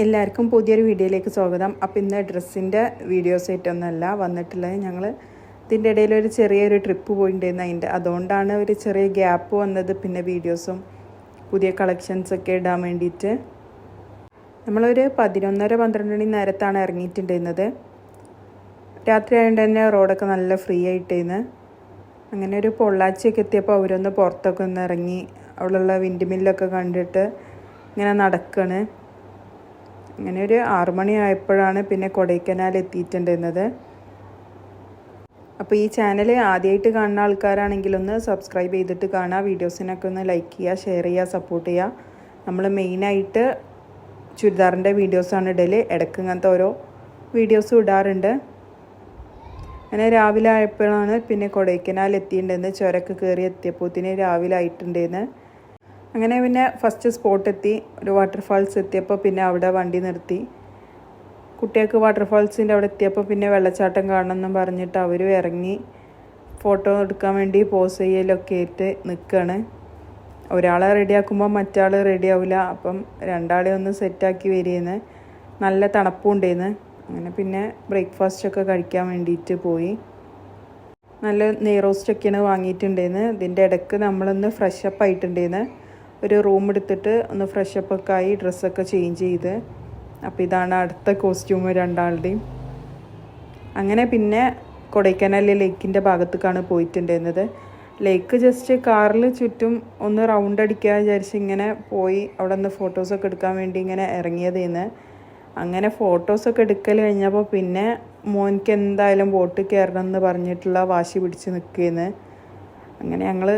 എല്ലാവർക്കും പുതിയൊരു വീഡിയോയിലേക്ക് സ്വാഗതം. അപ്പോൾ ഇന്ന് ഡ്രസ്സിൻ്റെ വീഡിയോസ് ആയിട്ടൊന്നുമല്ല വന്നിട്ടുള്ളത്. ഞങ്ങൾ ഇതിൻ്റെ ഇടയിൽ ഒരു ചെറിയൊരു ട്രിപ്പ് പോയിട്ടുണ്ടായിരുന്നു. അതുകൊണ്ടാണ് ഒരു ചെറിയ ഗ്യാപ്പ് വന്നത്. പിന്നെ വീഡിയോസും പുതിയ കളക്ഷൻസൊക്കെ ഇടാൻ വേണ്ടിയിട്ട് നമ്മളൊരു 11:30-12 മണി നേരത്താണ് ഇറങ്ങിയിട്ടുണ്ടായിരുന്നത്. രാത്രി ആയതുകൊണ്ട് തന്നെ റോഡൊക്കെ നല്ല ഫ്രീ ആയിട്ടായിരുന്നു. അങ്ങനെ ഒരു പൊള്ളാച്ചിയൊക്കെ എത്തിയപ്പോൾ അവരൊന്ന് പുറത്തൊക്കെ ഒന്ന് ഇറങ്ങി അവിടെയുള്ള വിൻഡ് മില്ലൊക്കെ കണ്ടിട്ട് ഇങ്ങനെ നടക്കുകയാണ്. അങ്ങനെ ഒരു 6 മണി ആയപ്പോഴാണ് പിന്നെ കൊടൈക്കനാൽ എത്തിയിട്ടുണ്ടായിരുന്നത്. അപ്പോൾ ഈ ചാനൽ ആദ്യമായിട്ട് കാണുന്ന ആൾക്കാരാണെങ്കിൽ ഒന്ന് സബ്സ്ക്രൈബ് ചെയ്തിട്ട് കാണുക. വീഡിയോസിനൊക്കെ ഒന്ന് ലൈക്ക് ചെയ്യുക, ഷെയർ ചെയ്യുക, സപ്പോർട്ട് ചെയ്യുക. നമ്മൾ മെയിനായിട്ട് ചുരിദാറിൻ്റെ വീഡിയോസാണ് ഇടയിൽ. ഇടയ്ക്ക് ഇങ്ങനത്തെ ഓരോ വീഡിയോസും ഇടാറുണ്ട്. അങ്ങനെ രാവിലെ ആയപ്പോഴാണ് പിന്നെ കൊടൈക്കനാൽ എത്തിയിട്ടുണ്ടായിരുന്നത്. ചുരക്ക് കയറി എത്തിയപ്പോഴത്തേന് രാവിലെ ആയിട്ടുണ്ടായിരുന്നു. അങ്ങനെ പിന്നെ ഫസ്റ്റ് സ്പോട്ട് എത്തി. ഒരു വാട്ടർഫാൾസ് എത്തിയപ്പോൾ പിന്നെ അവിടെ വണ്ടി നിർത്തി. കുട്ടികൾക്ക് വാട്ടർഫാൾസിൻ്റെ അവിടെ എത്തിയപ്പോൾ പിന്നെ വെള്ളച്ചാട്ടം കാണണമെന്നും പറഞ്ഞിട്ട് അവരും ഇറങ്ങി ഫോട്ടോ എടുക്കാൻ വേണ്ടി പോസ് ചെയ്യലൊക്കെ ആയിട്ട് നിൽക്കുകയാണ്. ഒരാളെ റെഡിയാക്കുമ്പോൾ മറ്റാൾ റെഡി ആവില്ല. അപ്പം രണ്ടാളെ ഒന്ന് സെറ്റാക്കി വരികയെന്ന്. നല്ല തണുപ്പും ഉണ്ടായിരുന്നു. അങ്ങനെ പിന്നെ ബ്രേക്ക്ഫാസ്റ്റൊക്കെ കഴിക്കാൻ വേണ്ടിയിട്ട് പോയി. നല്ല നെയ്റോസ്റ്റൊക്കെയാണ് വാങ്ങിയിട്ടുണ്ടായിരുന്നു. ഇതിൻ്റെ ഇടയ്ക്ക് നമ്മളൊന്ന് ഫ്രഷപ്പ് ആയിട്ടുണ്ടായിരുന്നു. ഒരു റൂം എടുത്തിട്ട് ഒന്ന് ഫ്രഷപ്പൊക്കെ ആയി ഡ്രസ്സൊക്കെ ചേഞ്ച് ചെയ്ത്. അപ്പോൾ ഇതാണ് അടുത്ത കോസ്റ്റ്യൂം രണ്ടാളുടെയും. അങ്ങനെ പിന്നെ കൊടൈക്കനാലിലെ ലേക്കിൻ്റെ ഭാഗത്തേക്കാണ് പോയിട്ടുണ്ടായിരുന്നത്. ലേക്ക് ജസ്റ്റ് കാറിൽ ചുറ്റും ഒന്ന് റൗണ്ട് അടിക്കുക വിചാരിച്ച് ഇങ്ങനെ പോയി അവിടെ നിന്ന് ഫോട്ടോസൊക്കെ എടുക്കാൻ വേണ്ടി ഇങ്ങനെ ഇറങ്ങിയതേന്ന്. അങ്ങനെ ഫോട്ടോസൊക്കെ എടുക്കൽ കഴിഞ്ഞപ്പോൾ പിന്നെ മോനിക്ക് എന്തായാലും ബോട്ട് കയറണം എന്ന് പറഞ്ഞിട്ടുള്ള വാശി പിടിച്ച് നിൽക്കുകയെന്ന്. അങ്ങനെ ഞങ്ങൾ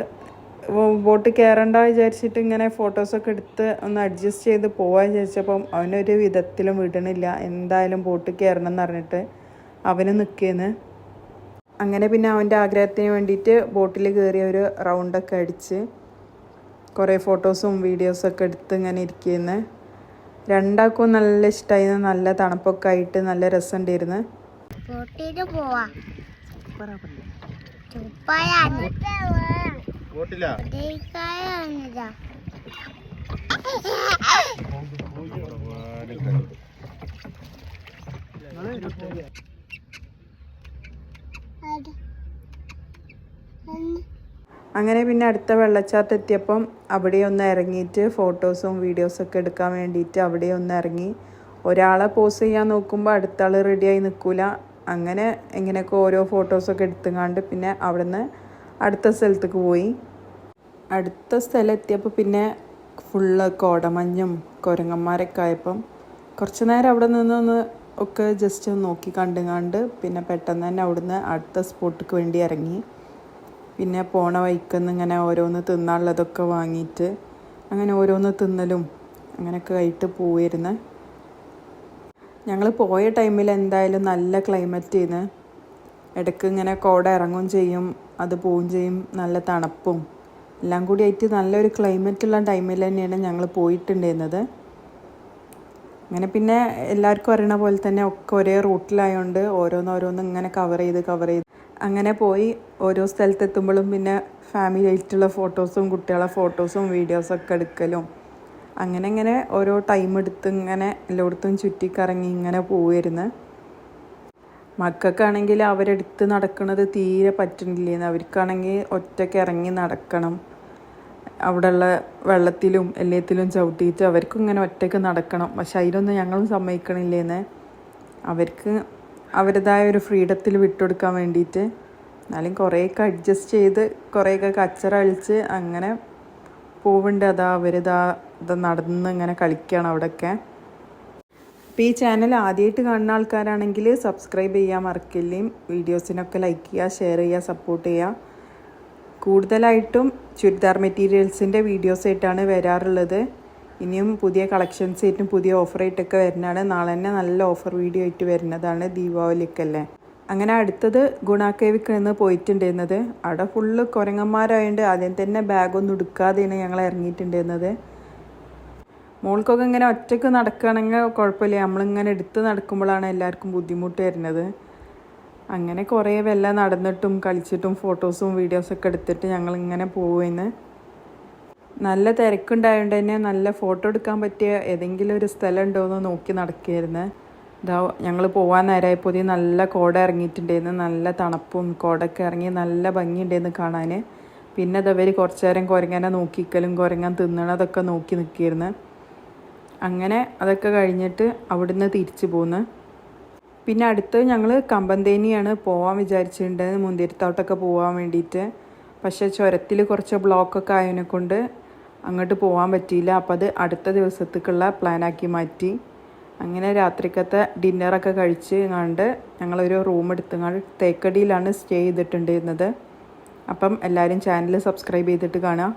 ബോട്ട് കയറണ്ട വിചാരിച്ചിട്ട് ഇങ്ങനെ ഫോട്ടോസൊക്കെ എടുത്ത് ഒന്ന് അഡ്ജസ്റ്റ് ചെയ്ത് പോകാൻ വിചാരിച്ചപ്പം അവനൊരു വിധത്തിലും വിടണില്ല. എന്തായാലും ബോട്ട് കയറണം എന്ന് പറഞ്ഞിട്ട് അവന് നിൽക്കുകയെന്ന്. അങ്ങനെ പിന്നെ അവൻ്റെ ആഗ്രഹത്തിന് വേണ്ടിയിട്ട് ബോട്ടിൽ കയറി ഒരു റൗണ്ടൊക്കെ അടിച്ച് കുറേ ഫോട്ടോസും വീഡിയോസൊക്കെ എടുത്ത് ഇങ്ങനെ ഇരിക്കുകയെന്ന്. രണ്ടാൾക്കും നല്ല ഇഷ്ടമായിരുന്നു. നല്ല തണുപ്പൊക്കെ ആയിട്ട് നല്ല രസമുണ്ടായിരുന്നു. അങ്ങനെ പിന്നെ അടുത്ത വെള്ളച്ചാട്ടം എത്തിയപ്പം അവിടെ ഒന്ന് ഇറങ്ങിയിട്ട് ഫോട്ടോസും വീഡിയോസൊക്കെ എടുക്കാൻ വേണ്ടിയിട്ട് അവിടെ ഒന്ന് ഇറങ്ങി. ഒരാളെ പോസ് ചെയ്യാൻ നോക്കുമ്പോൾ അടുത്ത ആൾ റെഡിയായി നിൽക്കില്ല. അങ്ങനെ എങ്ങനെയൊക്കെ ഓരോ ഫോട്ടോസൊക്കെ എടുത്തുകൊണ്ട് പിന്നെ അവിടെ നിന്ന് അടുത്ത സ്ഥലത്തേക്ക് പോയി. അടുത്ത സ്ഥലം എത്തിയപ്പോൾ പിന്നെ ഫുള്ള് കോടമഞ്ഞും കുരങ്ങന്മാരൊക്കെ ആയപ്പം കുറച്ച് നേരം അവിടെ നിന്നൊന്ന് ഒക്കെ ജസ്റ്റ് ഒന്ന് നോക്കി കണ്ടുകൊണ്ട് പിന്നെ പെട്ടെന്ന് തന്നെ അവിടുന്ന് അടുത്ത സ്പോട്ടിക്ക് വേണ്ടി ഇറങ്ങി. പിന്നെ പോണ വഴിക്കൊന്ന് ഇങ്ങനെ ഓരോന്ന് തിന്നാനുള്ളതൊക്കെ വാങ്ങിയിട്ട് അങ്ങനെ ഓരോന്ന് തിന്നലും അങ്ങനെയൊക്കെ ആയിട്ട് പോയിരുന്നു. ഞങ്ങൾ പോയ ടൈമിൽ എന്തായാലും നല്ല ക്ലൈമറ്റ് ചെയ്യുന്നു. ഇടയ്ക്ക് ഇങ്ങനെ കോട ഇറങ്ങുകയും ചെയ്യും, അത് പോവുകയും ചെയ്യും. നല്ല തണുപ്പും എല്ലാം കൂടി ആയിട്ട് നല്ലൊരു ക്ലൈമറ്റുള്ള ടൈമിൽ തന്നെയാണ് ഞങ്ങൾ പോയിട്ടുണ്ടായിരുന്നത്. അങ്ങനെ പിന്നെ എല്ലാവർക്കും അറിയണ പോലെ തന്നെ ഒക്കെ ഒരേ റൂട്ടിലായതുകൊണ്ട് ഓരോന്നോരോന്ന് ഇങ്ങനെ കവർ ചെയ്ത് അങ്ങനെ പോയി. ഓരോ സ്ഥലത്തെത്തുമ്പോഴും പിന്നെ ഫാമിലി ആയിട്ടുള്ള ഫോട്ടോസും കുട്ടികളെ ഫോട്ടോസും വീഡിയോസൊക്കെ എടുക്കലും അങ്ങനെ ഓരോ ടൈം എടുത്ത് ഇങ്ങനെ എല്ലായിടത്തും ചുറ്റിക്കറങ്ങി ഇങ്ങനെ പോവുമായിരുന്നു. മക്കൾക്കാണെങ്കിൽ അവരെടുത്ത് നടക്കുന്നത് തീരെ പറ്റുന്നില്ലേന്ന്. അവർക്കാണെങ്കിൽ ഒറ്റയ്ക്ക് ഇറങ്ങി നടക്കണം. അവിടെയുള്ള വെള്ളത്തിലും എല്ലാത്തിലും ചവിട്ടിയിട്ട് അവർക്കും ഇങ്ങനെ ഒറ്റയ്ക്ക് നടക്കണം. പക്ഷെ അതിലൊന്നും ഞങ്ങളും സമ്മതിക്കണില്ലേന്ന്. അവർക്ക് അവരുടേതായ ഒരു ഫ്രീഡത്തിൽ വിട്ടുകൊടുക്കാൻ വേണ്ടിയിട്ട്. എന്നാലും കുറേയൊക്കെ അഡ്ജസ്റ്റ് ചെയ്ത് കുറേയൊക്കെ കച്ചറ അഴിച്ച് അങ്ങനെ പോവുന്നുണ്ട്. അവരിതാ നടന്ന് ഇങ്ങനെ കളിക്കുകയാണ് അവിടെയൊക്കെ. അപ്പോൾ ഈ ചാനൽ ആദ്യമായിട്ട് കാണുന്ന ആൾക്കാരാണെങ്കിൽ സബ്സ്ക്രൈബ് ചെയ്യാൻ മറക്കില്ലേ. വീഡിയോസിനൊക്കെ ലൈക്ക് ചെയ്യുക, ഷെയർ ചെയ്യുക, സപ്പോർട്ട് ചെയ്യുക. കൂടുതലായിട്ടും ചുരിദാർ മെറ്റീരിയൽസിൻ്റെ വീഡിയോസായിട്ടാണ് വരാറുള്ളത്. ഇനിയും പുതിയ കളക്ഷൻസ് ആയിട്ടും പുതിയ ഓഫറായിട്ടൊക്കെ വരുന്നതാണ്. നാളെ തന്നെ നല്ല ഓഫർ വീഡിയോ ആയിട്ട് വരുന്നതാണ്, ദീപാവലിക്കല്ലേ. അങ്ങനെ അടുത്തത് ഗുണാക്കേവിക്ക് നിന്ന് പോയിട്ടുണ്ടായിരുന്നത്. അവിടെ ഫുള്ള് കുരങ്ങന്മാരായതുകൊണ്ട് ആദ്യം തന്നെ ബാഗൊന്നും എടുക്കാതെയാണ് ഞങ്ങൾ ഇറങ്ങിയിട്ടുണ്ടായിരുന്നത്. മോൾക്കൊക്കെ ഇങ്ങനെ ഒറ്റയ്ക്ക് നടക്കുകയാണെങ്കിൽ കുഴപ്പമില്ല. നമ്മളിങ്ങനെ എടുത്ത് നടക്കുമ്പോഴാണ് എല്ലാവർക്കും ബുദ്ധിമുട്ട് വരുന്നത്. അങ്ങനെ കുറേ നടന്നിട്ടും കളിച്ചിട്ടും ഫോട്ടോസും വീഡിയോസൊക്കെ എടുത്തിട്ട് ഞങ്ങളിങ്ങനെ പോവുകയെന്ന്. നല്ല തിരക്കുണ്ടായതുകൊണ്ട് തന്നെ നല്ല ഫോട്ടോ എടുക്കാൻ പറ്റിയ ഏതെങ്കിലും ഒരു സ്ഥലം ഉണ്ടോ എന്ന് നോക്കി നടക്കുകയായിരുന്നു. ഇതാ ഞങ്ങൾ പോകാൻ നേരമായപ്പോൾ നല്ല കോട ഇറങ്ങിയിട്ടുണ്ടായിരുന്നു. നല്ല തണുപ്പും കോടൊക്കെ ഇറങ്ങി നല്ല ഭംഗിയുണ്ടായിരുന്നു കാണാൻ. പിന്നെ അതവർ കുറച്ച് നേരം കുരങ്ങനെ നോക്കിക്കലും കുരങ്ങാൻ തിന്നണതൊക്കെ നോക്കി നിൽക്കുകയായിരുന്നു. അങ്ങനെ അതൊക്കെ കഴിഞ്ഞിട്ട് അവിടുന്ന് തിരിച്ചു പോന്ന്. പിന്നെ അടുത്ത് ഞങ്ങൾ കമ്പന്തേനിയാണ് പോകാൻ വിചാരിച്ചിട്ടുണ്ട്, മുന്തിരിത്തോട്ടമൊക്കെ പോകാൻ വേണ്ടിയിട്ട്. പക്ഷേ ചുരത്തിൽ കുറച്ച് ബ്ലോക്കൊക്കെ ആയതിനെ കൊണ്ട് അങ്ങോട്ട് പോകാൻ പറ്റിയില്ല. അപ്പോൾ അത് അടുത്ത ദിവസത്തേക്കുള്ള പ്ലാനാക്കി മാറ്റി. അങ്ങനെ രാത്രിക്കത്തെ ഡിന്നറൊക്കെ കഴിച്ച് കണ്ട് ഞങ്ങളൊരു റൂം എടുത്തുകൊണ്ട് തേക്കടിയിലാണ് സ്റ്റേ ചെയ്തിട്ടുണ്ടായിരുന്നത്. അപ്പം എല്ലാവരും ചാനൽ സബ്സ്ക്രൈബ് ചെയ്തിട്ട് കാണുക.